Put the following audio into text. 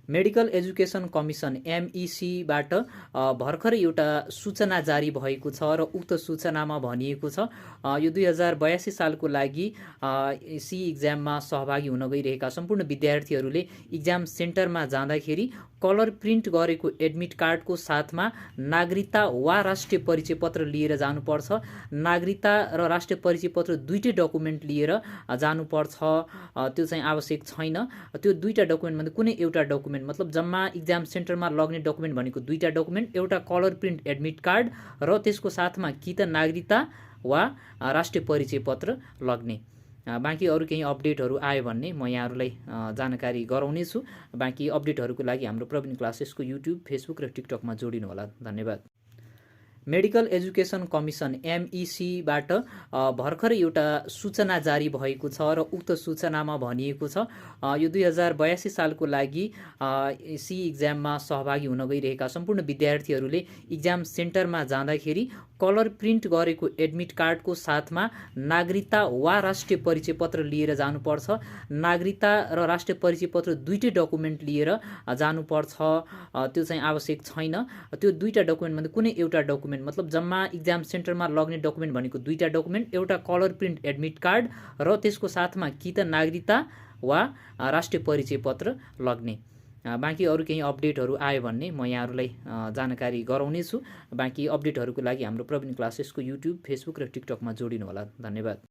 Medical education commission MECबाट भर्खरै एउटा सूचना जारी भएको छ र उक्त सूचनामा भनिएको छ यो 2082 सालको लागि सी इक्जाममा सहभागी हुन गइरहेका सम्पूर्ण विद्यार्थीहरूले इक्जाम सेन्टरमा जाँदाखेरि कलर प्रिन्ट गरेको एडमिट कार्डको साथमा नागरिकता वा राष्ट्रिय परिचय पत्र लिएर जानुपर्छ। नागरिकता र राष्ट्रिय परिचय पत्र दुईटै डकुमेन्ट लिएर जानुपर्छ, त्यो चाहिँ आवश्यक छैन। त्यो दुईटा डकुमेन्टमध्ये कुनै एउटा डकुमेन्ट मतलब जम्मा इक्जाम सेन्टरमा लग्ने डकुमेन्ट भनेको दुईटा डकुमेन्ट, एउटा कलर प्रिन्ट एडमिट कार्ड र त्यसको साथमा कि त नागरिकता वा राष्ट्रिय परिचय पत्र लग्ने। बाँकी अरू केही अपडेटहरू आयो भने म यहाँहरूलाई जानकारी गराउने छु। बाँकी अपडेटहरूको लागि हाम्रो प्रवीण क्लासेसको युट्युब, फेसबुक र टिकटकमा जोडिनु होला। धन्यवाद। मेडिकल एजुकेसन कमिसन MECबाट भर्खरै एउटा सूचना जारी भएको छ र उक्त सूचनामा भनिएको छ यो 2082 सालको लागि सी इक्जाममा सहभागी हुन गइरहेका सम्पूर्ण विद्यार्थीहरूले इक्जाम सेन्टरमा जाँदाखेरि कलर प्रिन्ट गरेको एडमिट कार्डको साथमा नागरिकता वा राष्ट्रिय परिचय पत्र लिएर जानुपर्छ। नागरिकता र राष्ट्रिय परिचय पत्र दुईटै डकुमेन्ट लिएर जानुपर्छ, त्यो चाहिँ आवश्यक छैन। त्यो दुईटा डकुमेन्टमध्ये कुनै एउटा डकुमेन्ट मतलब जम्मा इक्जाम सेन्टरमा लग्ने डकुमेन्ट भनेको दुईटा डकुमेन्ट, एउटा कलर प्रिन्ट एडमिट कार्ड र त्यसको साथमा कि त नागरिकता वा राष्ट्रिय परिचय पत्र लग्ने। बाँकी अरू केही अपडेटहरू आयो भने म यहाँहरूलाई जानकारी गराउने छु। बाँकी अपडेटहरूको लागि हाम्रो प्रवीण क्लासेसको युट्युब, फेसबुक र टिकटकमा जोडिनु होला। धन्यवाद।